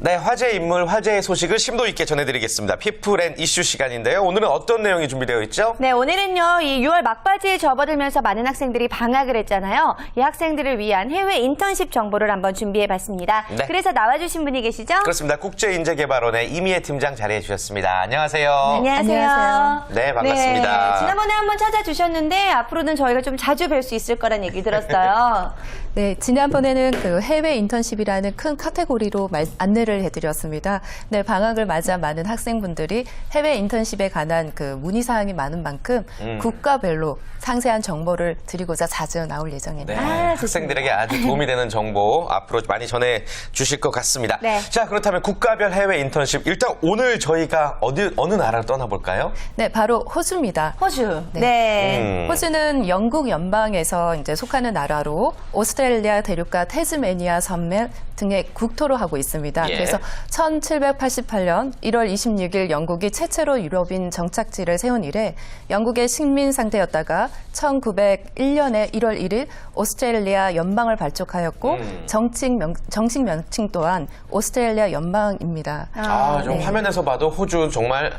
네, 화제의 인물, 화제의 소식을 심도 있게 전해드리겠습니다. 피플 앤 이슈 시간인데요. 오늘은 어떤 내용이 준비되어 있죠? 네, 오늘은요, 이 6월 막바지에 접어들면서 많은 학생들이 방학을 했잖아요. 이 학생들을 위한 해외 인턴십 정보를 한번 준비해봤습니다. 네. 그래서 나와주신 분이 계시죠? 그렇습니다. 국제인재개발원의 이미애 팀장 자리해 주셨습니다. 안녕하세요. 안녕하세요. 네, 반갑습니다. 네, 지난번에 한번 찾아주셨는데 앞으로는 저희가 좀 자주 뵐 수 있을 거란 얘기 들었어요. 네, 지난번에는 그 해외 인턴십이라는 큰 카테고리로 안내를 해드렸습니다. 네, 방학을 맞아 많은 학생분들이 해외 인턴십에 관한 그 문의사항이 많은 만큼 국가별로 상세한 정보를 드리고자 자주 나올 예정입니다. 네, 학생들에게 아주 도움이 되는 정보 앞으로 많이 전해 주실 것 같습니다. 네. 자, 그렇다면 국가별 해외 인턴십 일단 오늘 저희가 어느 나라를 떠나볼까요? 네, 바로 호주입니다. 호주. 네. 호주는 영국 연방에서 이제 속하는 나라로 오스트레일리아 대륙과 태즈메니아 섬 등의 국토로 하고 있습니다. 예. 그래서 1788년 1월 26일 영국이 최초로 유럽인 정착지를 세운 이래 영국의 식민 상태였다가 1901년에 1월 1일 오스트레일리아 연방을 발족하였고 정식 명칭 또한 오스트레일리아 연방입니다. 좀 화면에서 봐도 호주 정말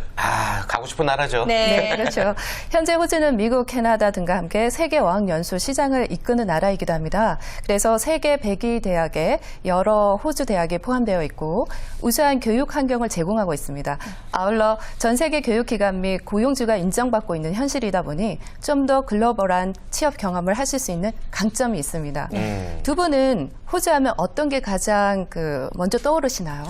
가고 싶은 나라죠. 네. 네, 그렇죠. 현재 호주는 미국, 캐나다 등과 함께 세계 어학연수 시장을 이끄는 나라이기도 합니다. 그래서 세계 100위 대학에 여러 호주 대학이 포함되어 있고 우수한 교육 환경을 제공하고 있습니다. 아울러 전 세계 교육기관 및 고용주가 인정받고 있는 현실이다 보니 좀 더 글로벌한 취업 경험을 하실 수 있는 강점이 있습니다. 두 분은 호주 하면 어떤 게 가장 먼저 떠오르시나요?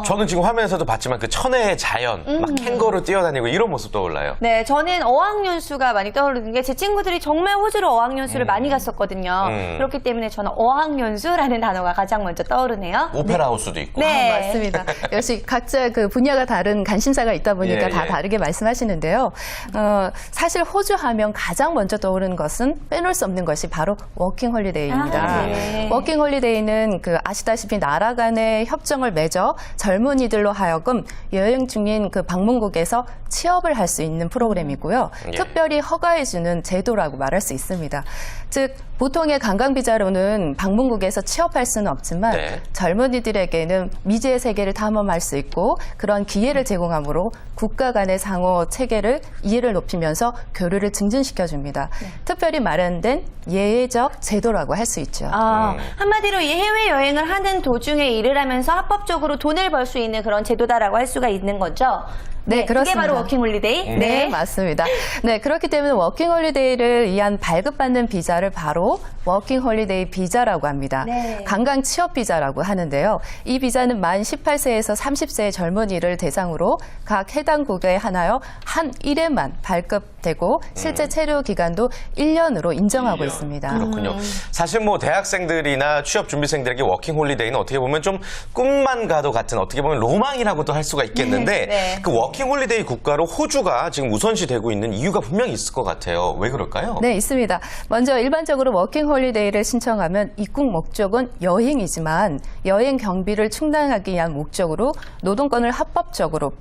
저는 지금 화면에서도 봤지만 그 천혜의 자연, 막 캥거루 뛰어다니고 이런 모습 떠올라요. 네, 저는 어학연수가 많이 떠오르는 게 제 친구들이 정말 호주로 어학연수를 많이 갔었거든요. 그렇기 때문에 저는 어학연수라는 단어가 가장 먼저 떠오르네요. 오페라 하우스도 있고. 네. 맞습니다. 역시 각자 그 분야가 다른 관심사가 있다 보니까 예, 다 예. 다르게 말씀하시는데요. 사실 호주 하면 가장 먼저 떠오르는 것은 빼놓을 수 없는 것이 바로 워킹 홀리데이입니다. 네. 워킹 홀리데이는 아시다시피 나라 간의 협정을 맺어 젊은이들로 하여금 여행 중인 방문국에서 취업을 할 수 있는 프로그램이고요. 예. 특별히 허가해주는 제도라고 말할 수 있습니다. 즉 보통의 관광비자로는 방문국에서 취업할 수는 없지만 네. 젊은이들에게는 미지의 세계를 탐험할 수 있고 그런 기회를 제공하므로 국가 간의 상호 체계를 이해를 높이면서 교류를 증진시켜줍니다. 특별히 마련된 예외적 제도라고 할 수 있죠. 한마디로 이 해외여행을 하는 도중에 일을 하면서 합법적으로 돈을 벌 수 있는 그런 제도다라고 할 수가 있는 거죠? 네, 그렇습니다. 이게 바로 워킹홀리데이? 네, 맞습니다. 네, 그렇기 때문에 워킹홀리데이를 위한 발급받는 비자를 바로 워킹홀리데이 비자라고 합니다. 네. 관광 취업 비자라고 하는데요. 이 비자는 만 18세에서 30세의 젊은이를 대상으로 각 해당국에 한하여 한 1회만 발급되고 실제 체류 기간도 1년으로 인정하고 있습니다. 그렇군요. 사실 뭐 대학생들이나 취업 준비생들에게 워킹 홀리데이는 어떻게 보면 좀 꿈만 가도 같은 어떻게 보면 로망이라고도 할 수가 있겠는데 네. 그 워킹 홀리데이 국가로 호주가 지금 우선시되고 있는 이유가 분명히 있을 것 같아요. 왜 그럴까요? 네, 있습니다. 먼저 일반적으로 워킹 홀리데이를 신청하면 입국 목적은 여행이지만 여행 경비를 충당하기 위한 목적으로 노동권을 합법적으로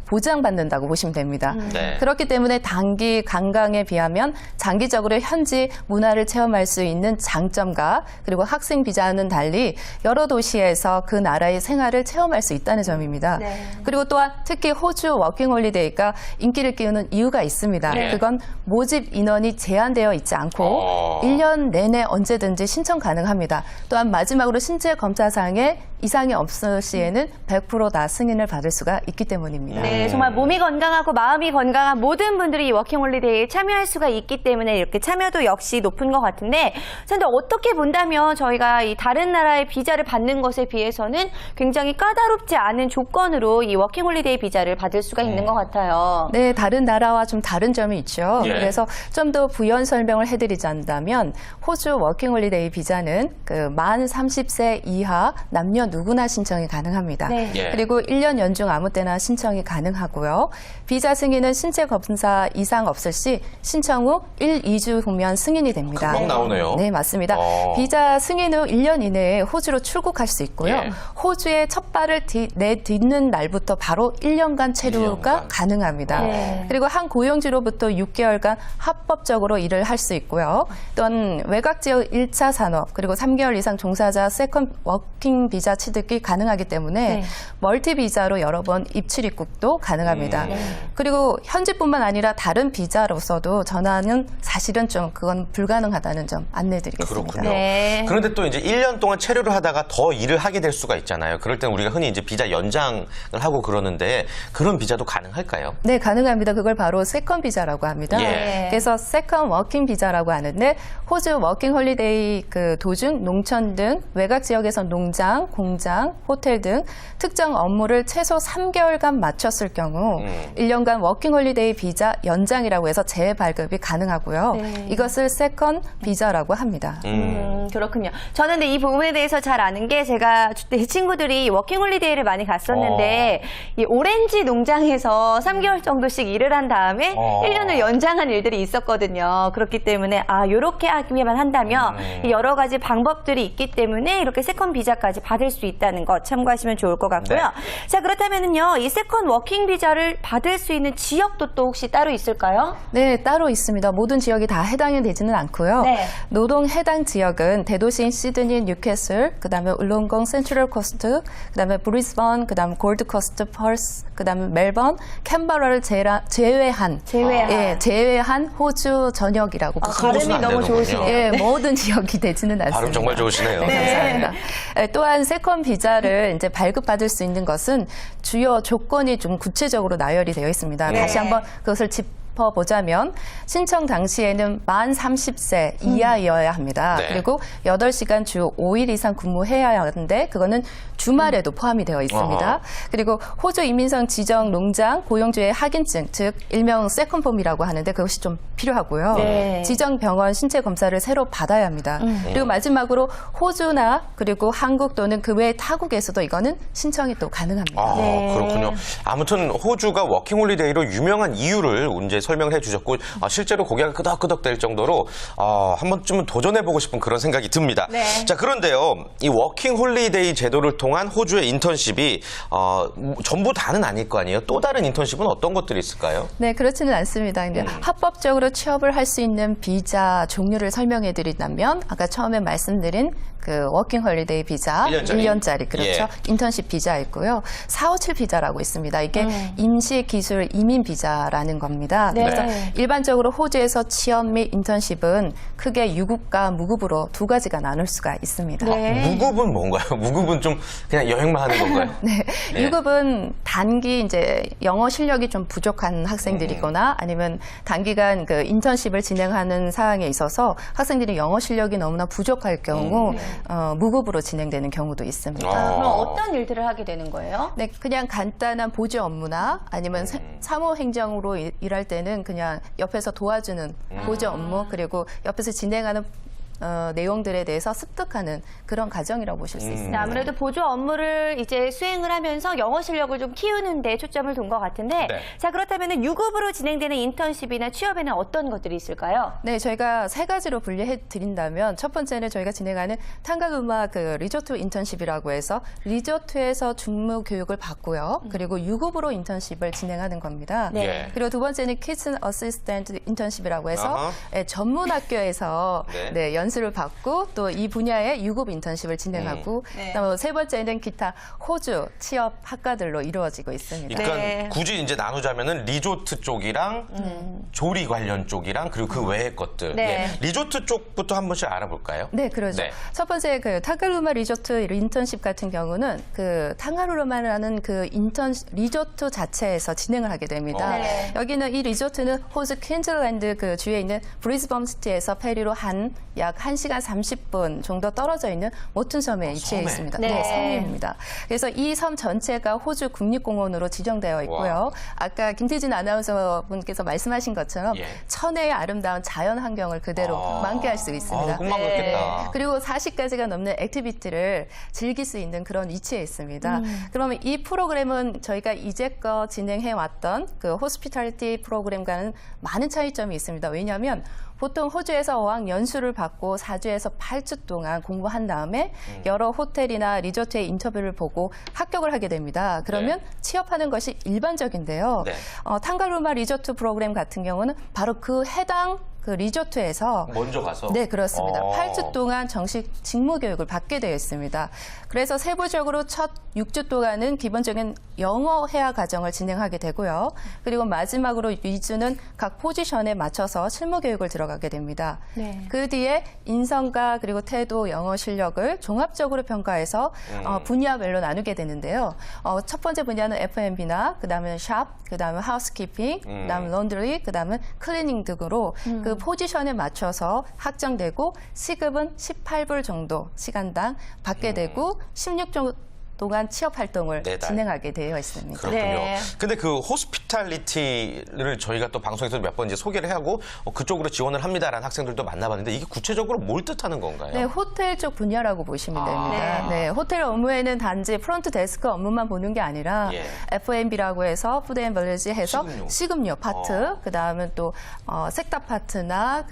보장받는다고 보시면 됩니다. 네. 그렇기 때문에 단기 관광에 비하면 장기적으로 현지 문화를 체험할 수 있는 장점과 그리고 학생 비자와는 달리 여러 도시에서 그 나라의 생활을 체험할 수 있다는 점입니다. 네. 그리고 또한 특히 호주 워킹 홀리데이가 인기를 끼우는 이유가 있습니다. 네. 그건 모집 인원이 제한되어 있지 않고 1년 내내 언제든지 신청 가능합니다. 또한 마지막으로 신체 검사상에 이상이 없을 시에는 100% 다 승인을 받을 수가 있기 때문입니다. 네, 정말 몸이 건강하고 마음이 건강한 모든 분들이 이 워킹홀리데이에 참여할 수가 있기 때문에 이렇게 참여도 역시 높은 것 같은데, 근데 어떻게 본다면 저희가 이 다른 나라의 비자를 받는 것에 비해서는 굉장히 까다롭지 않은 조건으로 이 워킹홀리데이 비자를 받을 수가 있는 것 같아요. 네, 다른 나라와 좀 다른 점이 있죠. 예. 그래서 좀 더 부연 설명을 해드리자면 호주 워킹홀리데이 비자는 만 30세 이하 남녀 누구나 신청이 가능합니다. 네. 예. 그리고 1년 연중 아무 때나 신청이 가능하고요. 비자 승인은 신체 검사 이상 없을 시 신청 후 1, 2주 후면 승인이 됩니다. 금방 나오네요. 네, 맞습니다. 비자 승인 후 1년 이내에 호주로 출국할 수 있고요. 예. 호주에 첫 발을 내딛는 날부터 바로 1년간 체류 호주가 2년간. 가능합니다. 네. 그리고 한 고용주로부터 6개월간 합법적으로 일을 할 수 있고요. 또한 외곽 지역 1차 산업 그리고 3개월 이상 종사자 세컨 워킹 비자 취득이 가능하기 때문에 네. 멀티 비자로 여러 번 입출 입국도 가능합니다. 그리고 현지뿐만 아니라 다른 비자로서도 전환은 사실은 좀 그건 불가능하다는 점 안내드리겠습니다. 그렇군요. 네. 그런데 또 이제 1년 동안 체류를 하다가 더 일을 하게 될 수가 있잖아요. 그럴 때는 우리가 흔히 이제 비자 연장을 하고 그러는데 그런 비자도 가능할까요? 네, 가능합니다. 그걸 바로 세컨 비자라고 합니다. 예. 그래서 세컨 워킹 비자라고 하는데 호주 워킹 홀리데이 그 도중 농촌 등 외곽 지역에서 농장, 공장, 호텔 등 특정 업무를 최소 3개월간 마쳤을 경우 1년간 워킹 홀리데이 비자 연장이라고 해서 재발급이 가능하고요. 네. 이것을 세컨 비자라고 합니다. 그렇군요. 저는 근데 이 부분에 대해서 잘 아는 게 제가 제 친구들이 워킹홀리데이를 많이 갔었는데 이 오렌지 농장에서 3개월 정도씩 일을 한 다음에 1년을 연장한 일들이 있었거든요. 그렇기 때문에 요렇게 하기만 한다면 여러 가지 방법들이 있기 때문에 이렇게 세컨 비자까지 받을 수 있다는 것 참고하시면 좋을 것 같고요. 네. 자, 그렇다면은요. 이 세컨 워킹 비자를 받을 수 있는 지역도 또 혹시 따로 있을까요? 네, 따로 있습니다. 모든 지역이 다 해당이 되지는 않고요. 네. 노동 해당 지역은 대도시인 시드니, 뉴캐슬, 그다음에 울롱공, 센트럴 코스트, 그다음에 브리스번, 그다음 골드코스트, 펄스, 그다음에 멜번, 캔버라를 제외한 제외한 호주 전역이라고 보시면 발음이 안 너무 되는군요. 좋으시네요. 예, 모든 지역이 되지는 않습니다. 발음 정말 좋으시네요. 네, 감사합니다. 또한 세컨 비자를 이제 발급받을 수 있는 것은 주요 조건이 좀 구체적으로 나열이 되어 있습니다. 네. 다시 한번 그것을 짚어보자면 신청 당시에는 만 30세 이하여야 합니다. 네. 그리고 8시간 주 5일 이상 근무해야 하는데 그거는 주말에도 포함이 되어 있습니다. 그리고 호주 이민성 지정 농장 고용주의 확인증, 즉 일명 세컨폼이라고 하는데 그것이 좀 필요하고요. 네. 지정 병원 신체 검사를 새로 받아야 합니다. 그리고 마지막으로 호주나 그리고 한국 또는 그 외 타국에서도 이거는 신청이 또 가능합니다. 네. 그렇군요. 아무튼 호주가 워킹홀리데이로 유명한 이유를 이제 설명을 해주셨고 실제로 고개가 끄덕끄덕 될 정도로 한 번쯤은 도전해보고 싶은 그런 생각이 듭니다. 네. 자, 그런데요. 이 워킹홀리데이 제도를 통한 호주의 인턴십이 전부 다는 아닐 거 아니에요. 또 다른 인턴십은 어떤 것들이 있을까요? 네, 그렇지는 않습니다. 근데 합법적으로 취업을 할 수 있는 비자 종류를 설명해 드린다면 아까 처음에 말씀드린 그 워킹 홀리데이 비자 1년짜리 그렇죠. 예. 인턴십 비자 있고요. 457 비자라고 있습니다. 이게 임시 기술 이민 비자라는 겁니다. 네. 그래서 일반적으로 호주에서 취업 및 인턴십은 크게 유급과 무급으로 두 가지가 나눌 수가 있습니다. 네. 무급은 뭔가요? 무급은 좀 그냥 여행만 하는 건가요? 네. 네. 유급은 단기 이제 영어 실력이 좀 부족한 학생들이거나 아니면 단기간 그 인턴십을 진행하는 사항에 있어서 학생들이 영어 실력이 너무나 부족할 경우 무급으로 진행되는 경우도 있습니다. 그럼 어떤 일들을 하게 되는 거예요? 네, 그냥 간단한 보조 업무나 아니면 사무 행정으로 일할 때는 그냥 옆에서 도와주는 보조 업무 그리고 옆에서 진행하는 내용들에 대해서 습득하는 그런 과정이라고 보실 수 있습니다. 아무래도 보조 업무를 이제 수행을 하면서 영어 실력을 좀 키우는 데 초점을 둔 것 같은데 네. 자, 그렇다면 유급으로 진행되는 인턴십이나 취업에는 어떤 것들이 있을까요? 네, 저희가 세 가지로 분류해 드린다면 첫 번째는 저희가 진행하는 탄가루마 그 리조트 인턴십이라고 해서 리조트에서 중무 교육을 받고요. 그리고 유급으로 인턴십을 진행하는 겁니다. 네. 예. 그리고 두 번째는 키친 어시스턴트 인턴십이라고 해서 아하. 전문 학교에서 네. 연수를 받고 또 이 분야의 유급 인턴십을 진행하고 그다음에 세 번째는 기타 호주 취업 학과들로 이루어지고 있습니다. 그러니까 네. 굳이 이제 나누자면은 리조트 쪽이랑 조리 관련 쪽이랑 그리고 그 외의 것들. 네. 예. 리조트 쪽부터 한 번씩 알아볼까요? 네, 그러죠. 네. 첫 번째 그 탄가루마 리조트 인턴십 같은 경우는 그 탄가루마라는 그 리조트 자체에서 진행을 하게 됩니다. 네. 여기는 이 리조트는 호주 퀸즐랜드 그 주에 있는 브리즈번 시티에서 페리로 약 1시간 30분 정도 떨어져 있는 모튼 섬에 위치해 섬에. 있습니다. 네. 네, 섬입니다. 그래서 이 섬 전체가 호주 국립공원으로 지정되어 있고요. 와. 아까 김태진 아나운서 분께서 말씀하신 것처럼 예. 천혜의 아름다운 자연 환경을 그대로 만끽할 수 있습니다. 꿈만 같겠다. 그리고 40가지가 넘는 액티비티를 즐길 수 있는 그런 위치에 있습니다. 그러면 이 프로그램은 저희가 이제껏 진행해왔던 그 호스피탈리티 프로그램과는 많은 차이점이 있습니다. 왜냐하면 보통 호주에서 어학 연수를 받고 4주에서 8주 동안 공부한 다음에 여러 호텔이나 리조트의 인터뷰를 보고 합격을 하게 됩니다. 그러면 네. 취업하는 것이 일반적인데요. 네. 탕가루마 리조트 프로그램 같은 경우는 바로 그 해당 그 리조트에서 먼저 가서? 네, 그렇습니다. 어. 8주 동안 정식 직무 교육을 받게 되어 있습니다. 그래서 세부적으로 첫 6주 동안은 기본적인 영어 회화 과정을 진행하게 되고요. 그리고 마지막으로 2주는 각 포지션에 맞춰서 실무 교육을 들어가게 됩니다. 네. 그 뒤에 인성과 그리고 태도, 영어 실력을 종합적으로 평가해서 분야별로 나누게 되는데요. 첫 번째 분야는 F&B나 그다음에 샵, 그다음에 하우스키핑, 그다음에 론드리, 그다음에 클리닝 등으로 그 포지션에 맞춰서 확정되고 시급은 18불 정도 시간당 받게 되고 16주 동안 취업 활동을 네 달. 진행하게 되어 있습니다. 그렇군요. 네. 근데 그 호스피탈리티를 저희가 또 방송에서 몇 번 이제 소개를 하고 그쪽으로 지원을 합니다라는 학생들도 만나봤는데 이게 구체적으로 뭘 뜻하는 건가요? 네, 호텔 쪽 분야라고 보시면 됩니다. 네. 호텔 업무에는 단지 프론트 데스크 업무만 보는 게 아니라 예. F&B라고 해서 푸드 앤 버리지 해서 식음료 파트, 그다음에 또 색답 파트나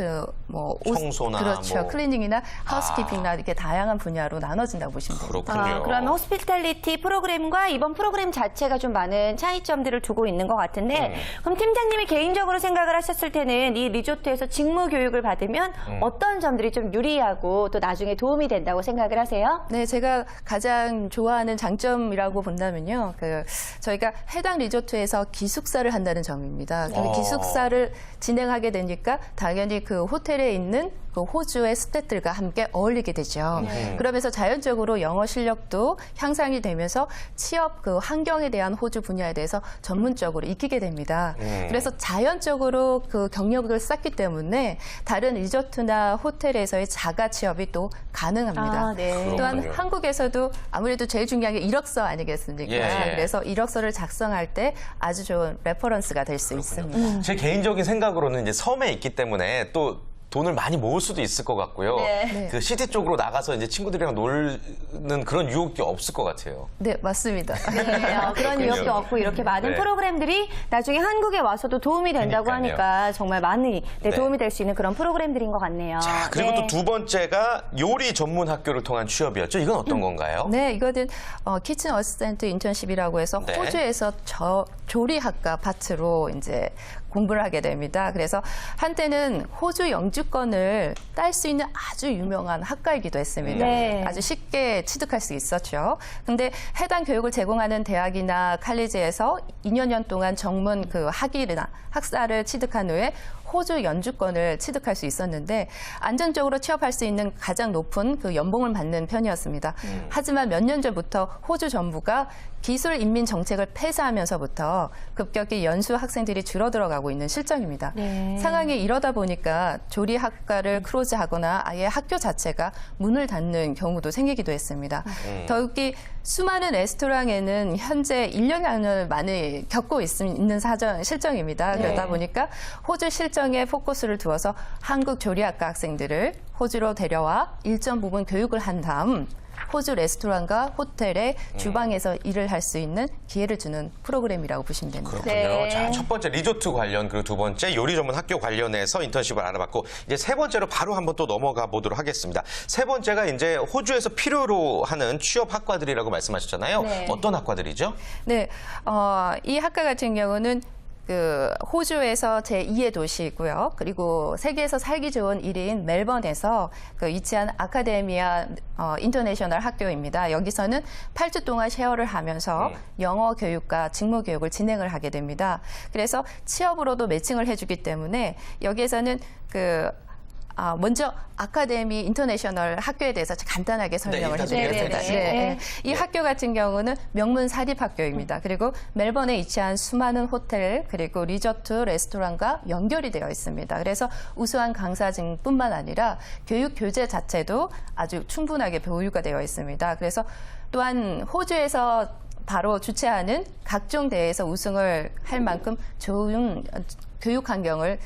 청소나 그렇죠. 뭐. 클리닝이나 하우스키핑이나 이렇게 다양한 분야로 나눠진다고 보시면 됩니다. 그렇군요. 그러면 호스피탈리티 프로그램과 이번 프로그램 자체가 좀 많은 차이점들을 두고 있는 것 같은데 그럼 팀장님이 개인적으로 생각을 하셨을 때는 이 리조트에서 직무 교육을 받으면 어떤 점들이 좀 유리하고 또 나중에 도움이 된다고 생각을 하세요? 네, 제가 가장 좋아하는 장점이라고 본다면요. 저희가 해당 리조트에서 기숙사를 한다는 점입니다. 그 기숙사를 진행하게 되니까 당연히 그 호텔에 있는 그 호주의 스태프들과 함께 어울리게 되죠. 그러면서 자연적으로 영어 실력도 향상이 되면서 취업 그 환경에 대한 호주 분야에 대해서 전문적으로 익히게 됩니다. 그래서 자연적으로 그 경력을 쌓기 때문에 다른 리조트나 호텔에서의 자가 취업이 또 가능합니다. 아, 네. 또한 그렇군요. 한국에서도 아무래도 제일 중요한 게 이력서 아니겠습니까? 예. 그래서 이력서를 작성할 때 아주 좋은 레퍼런스가 될 수 있습니다. 제 개인적인 생각으로는 이제 섬에 있기 때문에 또 돈을 많이 모을 수도 있을 것 같고요. 네. 그 시티 쪽으로 나가서 이제 친구들이랑 놀는 그런 유혹이 없을 것 같아요. 네, 맞습니다. 네, 그런 그렇군요. 유혹도 없고 이렇게 많은 네. 프로그램들이 나중에 한국에 와서도 도움이 된다고 그러니까요. 하니까 정말 많이 네. 도움이 될 수 있는 그런 프로그램들인 것 같네요. 자, 그리고 네. 또 두 번째가 요리 전문 학교를 통한 취업이었죠. 이건 어떤 건가요? 네, 이거는 키친 어시스턴트 인턴십이라고 해서 네. 호주에서 조리학과 파트로 이제 공부를 하게 됩니다. 그래서 한때는 호주 영주권을 딸 수 있는 아주 유명한 학과이기도 했습니다. 네. 아주 쉽게 취득할 수 있었죠. 근데 해당 교육을 제공하는 대학이나 칼리지에서 2년 동안 전문 그 학위나 학사를 취득한 후에 호주 연주권을 취득할 수 있었는데 안정적으로 취업할 수 있는 가장 높은 그 연봉을 받는 편이었습니다. 하지만 몇 년 전부터 호주 정부가 기술 인민 정책을 폐사하면서부터 급격히 연수 학생들이 줄어들어가고 있는 실정입니다. 네. 상황이 이러다 보니까 조리학과를 클로즈하거나 아예 학교 자체가 문을 닫는 경우도 생기기도 했습니다. 더욱이 수많은 레스토랑에는 현재 인력난을 많이 겪고 있는 실정입니다. 그러다 보니까 호주 실정에 포커스를 두어서 한국 조리학과 학생들을 호주로 데려와 일정 부분 교육을 한 다음 호주 레스토랑과 호텔의 주방에서 일을 할 수 있는 기회를 주는 프로그램이라고 보시면 됩니다. 그렇군요. 네. 자, 첫 번째 리조트 관련, 그리고 두 번째 요리 전문 학교 관련해서 인턴십을 알아봤고, 이제 세 번째로 바로 한번 또 넘어가 보도록 하겠습니다. 세 번째가 이제 호주에서 필요로 하는 취업 학과들이라고 말씀하셨잖아요. 네. 어떤 학과들이죠? 네, 이 학과 같은 경우는 그 호주에서 제2의 도시이고요. 그리고 세계에서 살기 좋은 1위인 멜번에서 그 위치한 아카데미아 인터내셔널 학교입니다. 여기서는 8주 동안 쉐어를 하면서 영어 교육과 직무 교육을 진행을 하게 됩니다. 그래서 취업으로도 매칭을 해주기 때문에 여기에서는 먼저 아카데미 인터내셔널 학교에 대해서 간단하게 설명을 일단 해드리겠습니다. 소개해 네. 이 학교 같은 경우는 명문 사립학교입니다. 그리고 멜번에 위치한 수많은 호텔 그리고 리조트, 레스토랑과 연결이 되어 있습니다. 그래서 우수한 강사진뿐만 아니라 교육 교재 자체도 아주 충분하게 보유가 되어 있습니다. 그래서 또한 호주에서 바로 주최하는 각종 대회에서 우승을 할 만큼 좋은 교육 환경을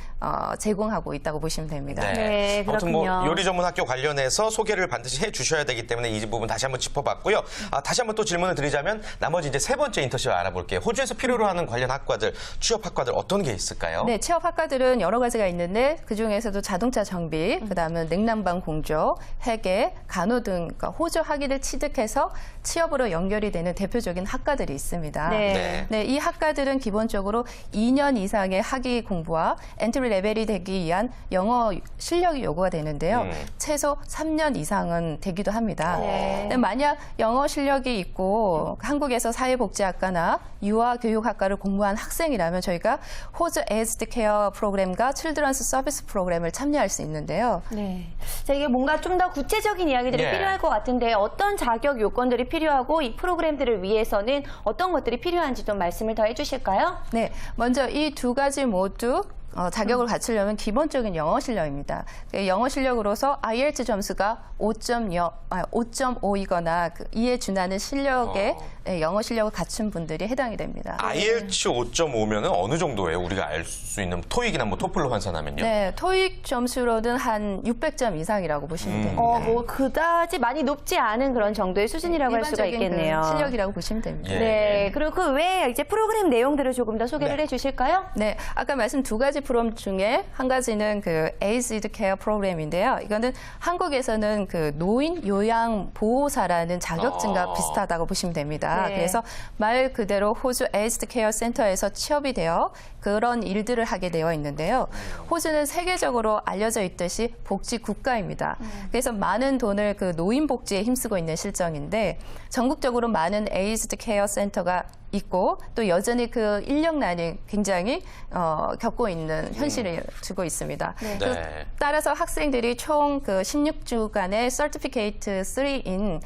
제공하고 있다고 보시면 됩니다. 네, 아무튼 뭐 그렇군요. 요리 전문 학교 관련해서 소개를 반드시 해주셔야 되기 때문에 이 부분 다시 한번 짚어봤고요. 다시 한번 또 질문을 드리자면 나머지 이제 세 번째 인턴십을 알아볼게요. 호주에서 필요로 하는 관련 학과들, 취업 학과들 어떤 게 있을까요? 네, 취업 학과들은 여러 가지가 있는데 그 중에서도 자동차 정비, 그다음은 냉난방 공조, 회계, 간호 등 그러니까 호주 학위를 취득해서 취업으로 연결이 되는 대표적인 학과들이 있습니다. 네. 네, 이 학과들은 기본적으로 2년 이상의 학위 공부와 엔트리 레벨이 되기 위한 영어 실력이 요구가 되는데요. 최소 3년 이상은 되기도 합니다. 네. 근데 만약 영어 실력이 있고 한국에서 사회복지학과나 유아교육학과를 공부한 학생이라면 저희가 호주 에이즈드 케어 프로그램과 칠드런스 서비스 프로그램을 참여할 수 있는데요. 네. 자, 이게 뭔가 좀 더 구체적인 이야기들이 예. 필요할 것 같은데 어떤 자격 요건들이 필요하고 이 프로그램들을 위해서는 어떤 것들이 필요한지 좀 말씀을 더 해주실까요? 네, 먼저 이 두 가지 모두 자격을 갖추려면 기본적인 영어 실력입니다. 영어 실력으로서 IELTS 점수가 5.5이거나 이에 준하는 실력의 영어 실력을 갖춘 분들이 해당이 됩니다. IELTS 5.5면은 어느 정도예요? 우리가 알 수 있는 토익이나 뭐 토플로 환산하면요. 네, 토익 점수로는 한 600점 이상이라고 보시면 됩니다. 뭐 그다지 많이 높지 않은 그런 정도의 수준이라고 할 수가 일반적인 있겠네요. 그 실력이라고 보시면 됩니다. 예. 네. 그리고 그 외에 이제 프로그램 내용들을 조금 더 소개를 해주실까요? 네, 아까 말씀 두 가지 프로그램 중에 한 가지는 그 에이즈드 케어 프로그램인데요. 이거는 한국에서는 그 노인 요양 보호사라는 자격증과 비슷하다고 보시면 됩니다. 네. 그래서 말 그대로 호주 에이즈드 케어 센터에서 취업이 되어 그런 일들을 하게 되어 있는데요. 호주는 세계적으로 알려져 있듯이 복지 국가입니다. 그래서 많은 돈을 그 노인 복지에 힘쓰고 있는 실정인데 전국적으로 많은 에이즈드 케어 센터가 있고 또 여전히 그 인력난이 굉장히 겪고 있는 현실을 두고 있습니다. 네. 따라서 학생들이 총 그 16주간의 서티피케이트 3인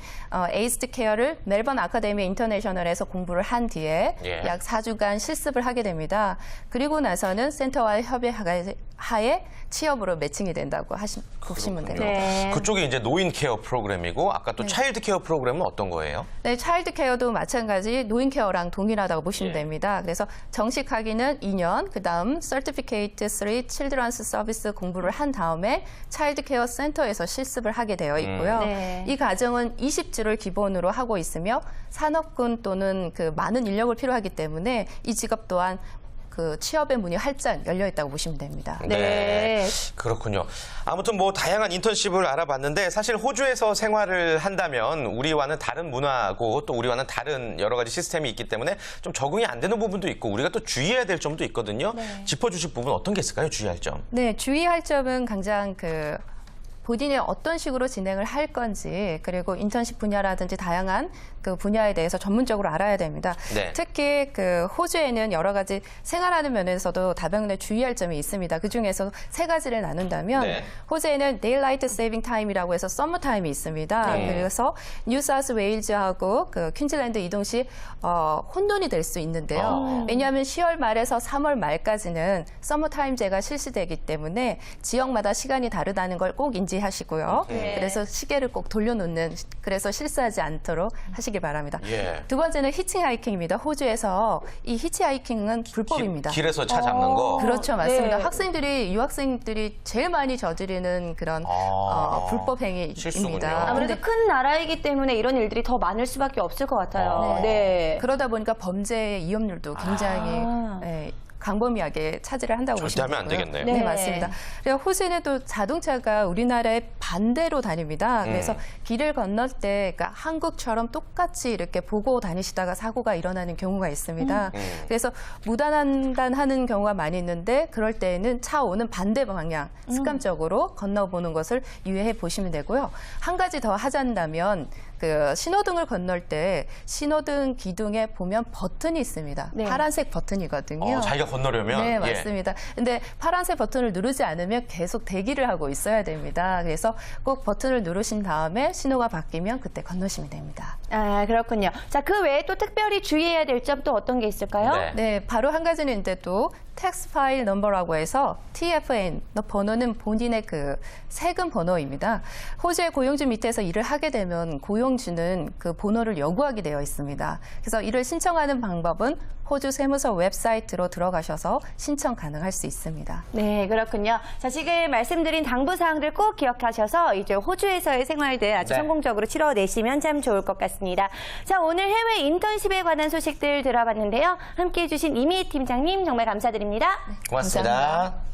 에이즈드 케어를 멜번 아카데미 인터내셔널에서 공부를 한 뒤에 예. 약 4주간 실습을 하게 됩니다. 그리고 나서는 센터와의 협의하에 취업으로 매칭이 된다고 보시면 됩니다. 네. 그쪽이 이제 노인 케어 프로그램이고 아까 또 차일드 케어 프로그램은 어떤 거예요? 네, 차일드 케어도 마찬가지 노인 케어랑 동일하다고 보시면 예. 됩니다. 그래서 정식 학위는 2년, 그다음 서티피케이트 3 칠드런스 서비스 공부를 한 다음에 차일드 케어 센터에서 실습을 하게 되어 있고요. 네. 이 과정은 20주를 기본으로 하고 있으며 산업군 또는 그 많은 인력을 필요하기 때문에 이 직업 또한 그 취업의 문이 활짝 열려 있다고 보시면 됩니다. 네. 그렇군요. 아무튼 뭐 다양한 인턴십을 알아봤는데 사실 호주에서 생활을 한다면 우리와는 다른 문화고 또 우리와는 다른 여러 가지 시스템이 있기 때문에 좀 적응이 안 되는 부분도 있고 우리가 또 주의해야 될 점도 있거든요. 짚어주실 부분 어떤 게 있을까요? 주의할 점. 네, 주의할 점은 가장 그 본인이 어떤 식으로 진행을 할 건지 그리고 인턴십 분야라든지 다양한 그 분야에 대해서 전문적으로 알아야 됩니다. 네. 특히 그 호주에는 여러 가지 생활하는 면에서도 다변에 주의할 점이 있습니다. 그 중에서 세 가지를 나눈다면 네. 호주에는 Daylight Saving Time이라고 해서 서머 타임이 있습니다. 그래서 뉴사우스 웨일즈하고 그 퀸즐랜드 이동 시 혼돈이 될 수 있는데요. 왜냐하면 10월 말에서 3월 말까지는 서머 타임제가 실시되기 때문에 지역마다 시간이 다르다는 걸 꼭 인지하시고요. 그래서 시계를 꼭 돌려놓는 그래서 실수하지 않도록 하시기 바랍니다. 예. 두 번째는 히치하이킹입니다. 호주에서 이 히치하이킹은 불법입니다. 길에서 차 잡는 거. 그렇죠, 맞습니다. 네. 유학생들이 제일 많이 저지르는 그런 불법 실수군요. 행위입니다. 아무래도 큰 나라이기 때문에 이런 일들이 더 많을 수밖에 없을 것 같아요. 네. 그러다 보니까 범죄의 위험률도 굉장히 광범위하게 차지를 한다고 절대 보시면 하면 안 되고요. 되겠네요. 네, 네. 맞습니다. 그리고 호주는 또 자동차가 우리나라의 반대로 다닙니다. 그래서 길을 건널 때 그러니까 한국처럼 똑같이 이렇게 보고 다니시다가 사고가 일어나는 경우가 있습니다. 그래서 무단횡단하는 경우가 많이 있는데 그럴 때에는 차 오는 반대 방향 습관적으로 건너보는 것을 유의해 보시면 되고요. 한 가지 더 하자면 그 신호등을 건널 때 신호등 기둥에 보면 버튼이 있습니다. 네. 파란색 버튼이거든요. 자기가 건너려면. 네, 예. 맞습니다. 근데 파란색 버튼을 누르지 않으면 계속 대기를 하고 있어야 됩니다. 그래서 꼭 버튼을 누르신 다음에 신호가 바뀌면 그때 건너시면 됩니다. 아, 그렇군요. 자, 그 외에 또 특별히 주의해야 될 점 또 어떤 게 있을까요? 네. 네, 바로 한 가지는 이제 또 텍스 파일 넘버라고 해서 TFN 번호는 본인의 그 세금 번호입니다. 호주의 고용주 밑에서 일을 하게 되면 고용주는 그 번호를 요구하게 되어 있습니다. 그래서 이를 신청하는 방법은 호주 세무서 웹사이트로 들어가셔서 신청 가능할 수 있습니다. 네, 그렇군요. 자, 지금 말씀드린 당부사항들 꼭 기억하셔서 이제 호주에서의 생활들 아주 네. 성공적으로 치러내시면 참 좋을 것 같습니다. 자, 오늘 해외 인턴십에 관한 소식들 들어봤는데요. 함께해 주신 이미 팀장님 정말 감사드립니다. 고맙습니다. 감사합니다.